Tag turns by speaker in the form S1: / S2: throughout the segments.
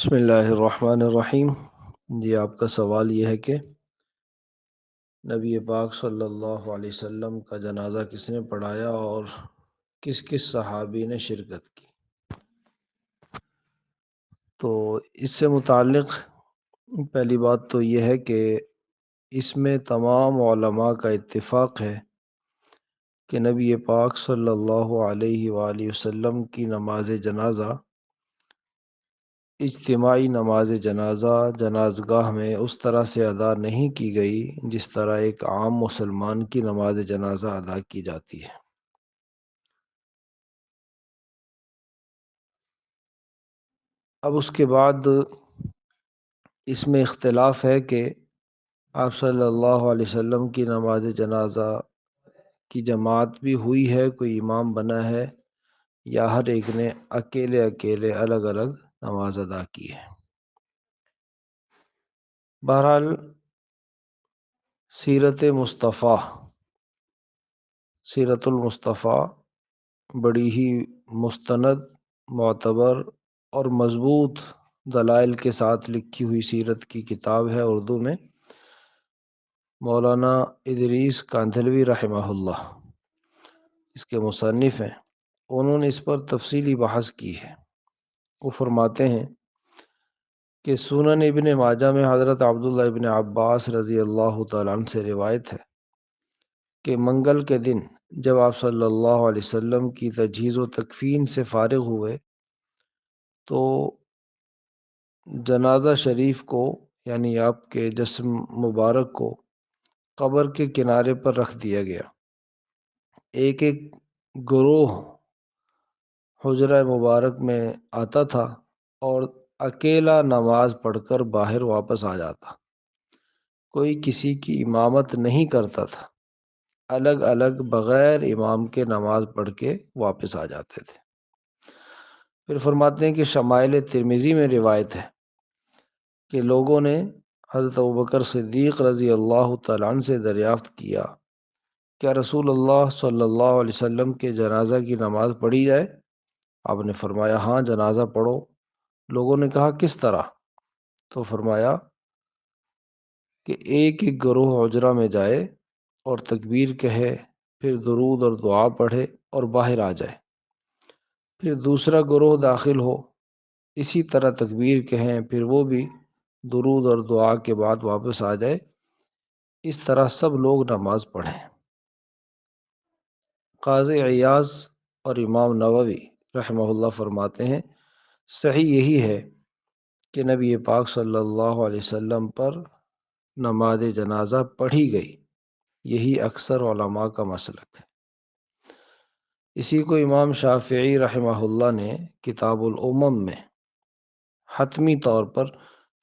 S1: بسم اللہ الرحمن الرحیم۔ جی آپ کا سوال یہ ہے کہ نبی پاک صلی اللہ علیہ وسلم کا جنازہ کس نے پڑھایا اور کس کس صحابی نے شرکت کی۔ تو اس سے متعلق پہلی بات تو یہ ہے کہ اس میں تمام علماء کا اتفاق ہے کہ نبی پاک صلی اللہ علیہ وآلہ وسلم کی نماز جنازہ اجتماعی نماز جنازہ جنازگاہ میں اس طرح سے ادا نہیں کی گئی جس طرح ایک عام مسلمان کی نماز جنازہ ادا کی جاتی ہے۔ اب اس کے بعد اس میں اختلاف ہے کہ آپ صلی اللہ علیہ وسلم کی نماز جنازہ کی جماعت بھی ہوئی ہے، کوئی امام بنا ہے، یا ہر ایک نے اکیلے اکیلے الگ الگ نماز ادا کی ہے۔ بہرحال سیرت مصطفیٰ سیرت المصطفیٰ بڑی ہی مستند، معتبر اور مضبوط دلائل کے ساتھ لکھی ہوئی سیرت کی کتاب ہے اردو میں۔ مولانا ادریس کاندھلوی رحمہ اللہ اس کے مصنف ہیں، انہوں نے اس پر تفصیلی بحث کی ہے۔ وہ فرماتے ہیں کہ سنن ابن ماجہ میں حضرت عبداللہ ابن عباس رضی اللہ تعالیٰ عنہ سے روایت ہے کہ منگل کے دن جب آپ صلی اللہ علیہ وسلم کی تجہیز و تکفین سے فارغ ہوئے تو جنازہ شریف کو، یعنی آپ کے جسم مبارک کو، قبر کے کنارے پر رکھ دیا گیا۔ ایک ایک گروہ حجرہ مبارک میں آتا تھا اور اکیلا نماز پڑھ کر باہر واپس آ جاتا، کوئی کسی کی امامت نہیں کرتا تھا، الگ الگ بغیر امام کے نماز پڑھ کے واپس آ جاتے تھے۔ پھر فرماتے ہیں کہ شمائل ترمذی میں روایت ہے کہ لوگوں نے حضرت ابوبکر صدیق رضی اللہ تعالیٰ عنہ سے دریافت کیا، کیا رسول اللہ صلی اللہ علیہ وسلم کے جنازہ کی نماز پڑھی جائے؟ آپ نے فرمایا ہاں، جنازہ پڑھو۔ لوگوں نے کہا کس طرح؟ تو فرمایا کہ ایک ایک گروہ حجرہ میں جائے اور تکبیر کہے، پھر درود اور دعا پڑھے اور باہر آ جائے، پھر دوسرا گروہ داخل ہو، اسی طرح تکبیر کہیں، پھر وہ بھی درود اور دعا کے بعد واپس آ جائے، اس طرح سب لوگ نماز پڑھیں۔ قاضی عیاض اور امام نووی رحمہ اللہ فرماتے ہیں صحیح یہی ہے کہ نبی پاک صلی اللہ علیہ وسلم پر نماز جنازہ پڑھی گئی، یہی اکثر علماء کا مسلک ہے۔ اسی کو امام شافعی رحمہ اللہ نے کتاب الامم میں حتمی طور پر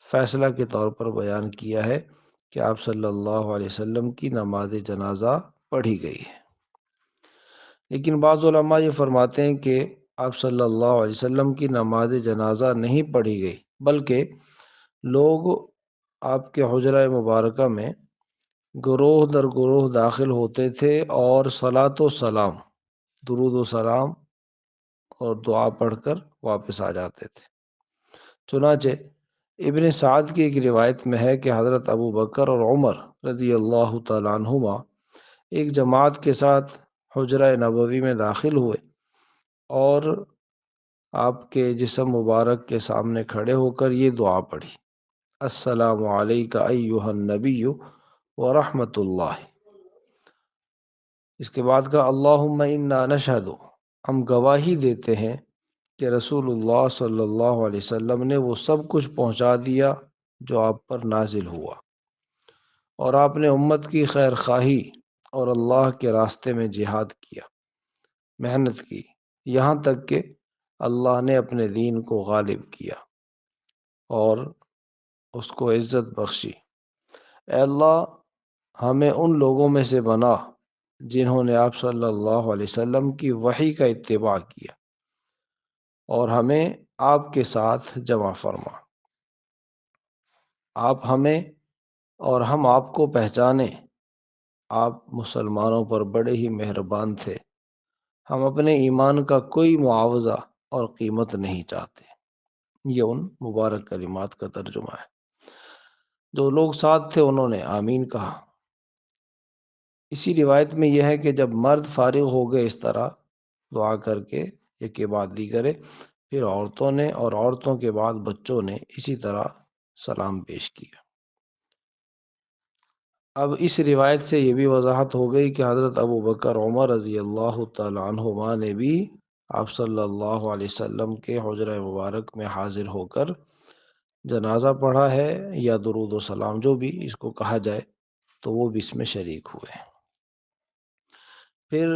S1: فیصلہ کے طور پر بیان کیا ہے کہ آپ صلی اللہ علیہ وسلم کی نماز جنازہ پڑھی گئی ہے۔ لیکن بعض علماء یہ فرماتے ہیں کہ آپ صلی اللہ علیہ وسلم کی نماز جنازہ نہیں پڑھی گئی، بلکہ لوگ آپ کے حجرہ مبارکہ میں گروہ در گروہ داخل ہوتے تھے اور صلاۃ و سلام، درود و سلام اور دعا پڑھ کر واپس آ جاتے تھے۔ چنانچہ ابن سعد کی ایک روایت میں ہے کہ حضرت ابو بکر اور عمر رضی اللہ تعالیٰ عنہما ایک جماعت کے ساتھ حجرہ نبوی میں داخل ہوئے اور آپ کے جسم مبارک کے سامنے کھڑے ہو کر یہ دعا پڑھی، السلام علیک ایہا النبی ورحمۃ اللہ۔ اس کے بعد کہا اللہم انا نشہد، ہم گواہی دیتے ہیں کہ رسول اللہ صلی اللہ علیہ وسلم نے وہ سب کچھ پہنچا دیا جو آپ پر نازل ہوا، اور آپ نے امت کی خیر خواہی اور اللہ کے راستے میں جہاد کیا، محنت کی، یہاں تک کہ اللہ نے اپنے دین کو غالب کیا اور اس کو عزت بخشی۔ اے اللہ، ہمیں ان لوگوں میں سے بنا جنہوں نے آپ صلی اللہ علیہ وسلم کی وحی کا اتباع کیا، اور ہمیں آپ کے ساتھ جمع فرما۔ آپ ہمیں اور ہم آپ کو پہچانیں، آپ مسلمانوں پر بڑے ہی مہربان تھے، ہم اپنے ایمان کا کوئی معاوضہ اور قیمت نہیں چاہتے۔ یہ ان مبارک کلمات کا ترجمہ ہے۔ جو لوگ ساتھ تھے انہوں نے آمین کہا۔ اسی روایت میں یہ ہے کہ جب مرد فارغ ہو گئے اس طرح دعا کر کے ایک کے بعد دیگرے، پھر عورتوں نے، اور عورتوں کے بعد بچوں نے اسی طرح سلام پیش کیا۔ اب اس روایت سے یہ بھی وضاحت ہو گئی کہ حضرت ابو بکر عمر رضی اللہ تعالی عنہما نے بھی آپ صلی اللہ علیہ وسلم کے حجرہ مبارک میں حاضر ہو کر جنازہ پڑھا ہے، یا درود و سلام جو بھی اس کو کہا جائے، تو وہ بھی اس میں شریک ہوئے۔ پھر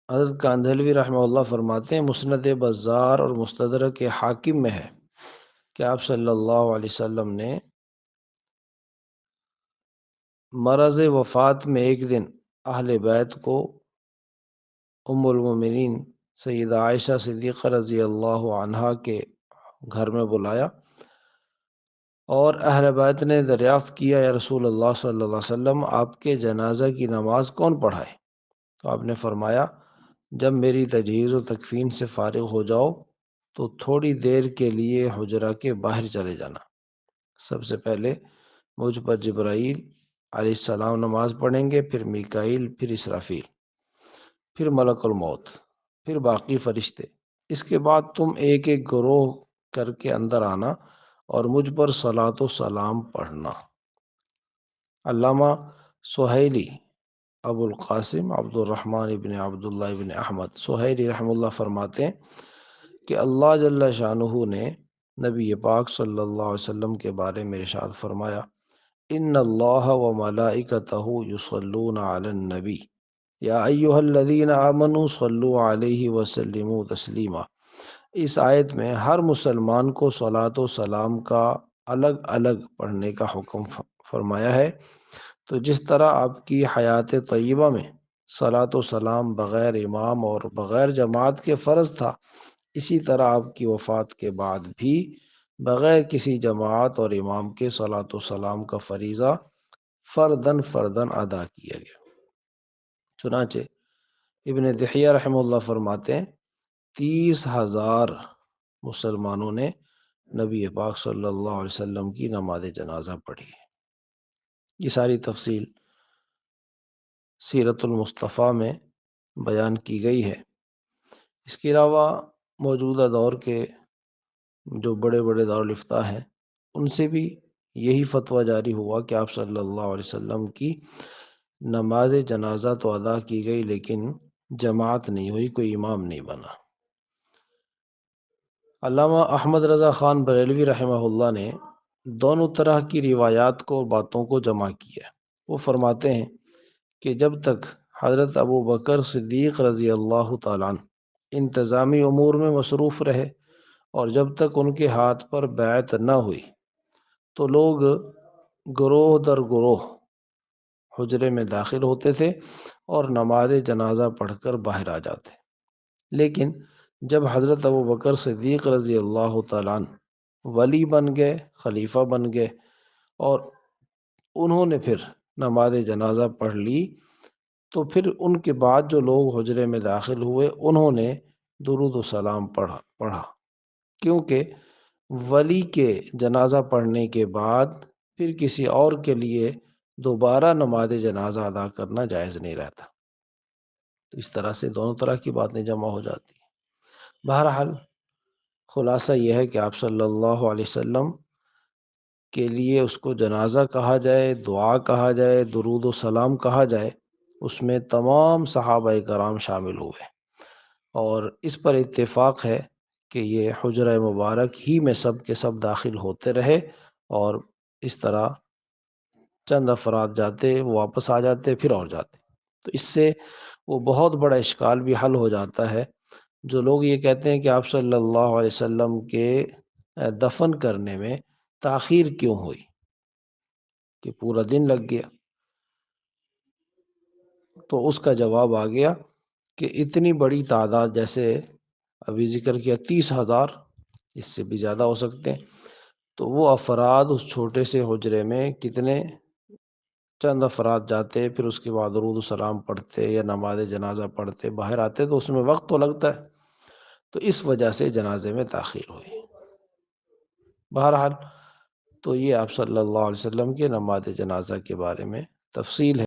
S1: حضرت کاندھلوی رحمہ اللہ فرماتے ہیں مسند بزار اور مستدرک حاکم میں ہے کہ آپ صلی اللہ علیہ وسلم نے مرض وفات میں ایک دن اہل بیت کو ام المومنین سیدہ عائشہ صدیقہ رضی اللہ عنہا کے گھر میں بلایا، اور اہل بیت نے دریافت کیا یا رسول اللہ صلی اللہ علیہ وسلم آپ کے جنازہ کی نماز کون پڑھائے؟ تو آپ نے فرمایا جب میری تجہیز و تکفین سے فارغ ہو جاؤ تو تھوڑی دیر کے لیے حجرہ کے باہر چلے جانا، سب سے پہلے مجھ پر جبرائیل علیہ السلام نماز پڑھیں گے، پھر میکائیل، پھر اسرافیل، پھر ملک الموت، پھر باقی فرشتے۔ اس کے بعد تم ایک ایک گروہ کر کے اندر آنا اور مجھ پر صلاۃ و سلام پڑھنا۔ علامہ سہیلی ابو القاسم عبد الرحمن ابن عبداللہ ابن احمد سہیلی رحمہ اللہ فرماتے ہیں کہ اللہ جل شانہ نے نبی پاک صلی اللہ علیہ وسلم کے بارے میں ارشاد فرمایا ان اللہ و ملائکتہ یصلون علی النبی یا ایہا الذین آمنوا صلوا علیہ وسلموا تسلیما۔ اس آیت میں ہر مسلمان کو صلاۃ و سلام کا الگ الگ پڑھنے کا حکم فرمایا ہے، تو جس طرح آپ کی حیات طیبہ میں صلاۃ و سلام بغیر امام اور بغیر جماعت کے فرض تھا، اسی طرح آپ کی وفات کے بعد بھی بغیر کسی جماعت اور امام کے صلاۃ و سلام کا فریضہ فردن فردن ادا کیا گیا۔ چنانچہ ابن دحیہ رحمہ اللہ فرماتے ہیں 30,000 مسلمانوں نے نبی پاک صلی اللہ علیہ وسلم کی نماز جنازہ پڑھی۔ یہ ساری تفصیل سیرت المصطفیٰ میں بیان کی گئی ہے۔ اس کے علاوہ موجودہ دور کے جو بڑے بڑے دارالافتاء ہیں ان سے بھی یہی فتویٰ جاری ہوا کہ آپ صلی اللہ علیہ وسلم کی نماز جنازہ تو ادا کی گئی لیکن جماعت نہیں ہوئی، کوئی امام نہیں بنا۔ علامہ احمد رضا خان بریلوی رحمہ اللہ نے دونوں طرح کی روایات کو اور باتوں کو جمع کیا۔ وہ فرماتے ہیں کہ جب تک حضرت ابو بکر صدیق رضی اللہ تعالیٰ عنہ انتظامی امور میں مصروف رہے اور جب تک ان کے ہاتھ پر بیعت نہ ہوئی تو لوگ گروہ در گروہ حجرے میں داخل ہوتے تھے اور نماز جنازہ پڑھ کر باہر آ جاتے، لیکن جب حضرت ابو بکر صدیق رضی اللہ تعالیٰ عنہ ولی بن گئے، خلیفہ بن گئے، اور انہوں نے پھر نماز جنازہ پڑھ لی، تو پھر ان کے بعد جو لوگ حجرے میں داخل ہوئے انہوں نے درود و سلام پڑھا، کیونکہ ولی کے جنازہ پڑھنے کے بعد پھر کسی اور کے لیے دوبارہ نماز جنازہ ادا کرنا جائز نہیں رہتا۔ تو اس طرح سے دونوں طرح کی باتیں جمع ہو جاتی ہیں۔ بہرحال خلاصہ یہ ہے کہ آپ صلی اللہ علیہ وسلم کے لیے اس کو جنازہ کہا جائے، دعا کہا جائے، درود و سلام کہا جائے، اس میں تمام صحابہ کرام شامل ہوئے، اور اس پر اتفاق ہے کہ یہ حجرہ مبارک ہی میں سب کے سب داخل ہوتے رہے، اور اس طرح چند افراد جاتے، وہ واپس آ جاتے، پھر اور جاتے۔ تو اس سے وہ بہت بڑا اشکال بھی حل ہو جاتا ہے۔ جو لوگ یہ کہتے ہیں کہ آپ صلی اللہ علیہ وسلم کے دفن کرنے میں تاخیر کیوں ہوئی، کہ پورا دن لگ گیا، تو اس کا جواب آ گیا کہ اتنی بڑی تعداد، جیسے ابھی ذکر کیا 30,000، اس سے بھی زیادہ ہو سکتے ہیں، تو وہ افراد اس چھوٹے سے حجرے میں کتنے چند افراد جاتے، پھر اس کے بعد درود و سلام پڑھتے یا نماز جنازہ پڑھتے باہر آتے، تو اس میں وقت تو لگتا ہے، تو اس وجہ سے جنازے میں تاخیر ہوئی۔ بہرحال تو یہ آپ صلی اللہ علیہ وسلم کے نماز جنازہ کے بارے میں تفصیل ہے۔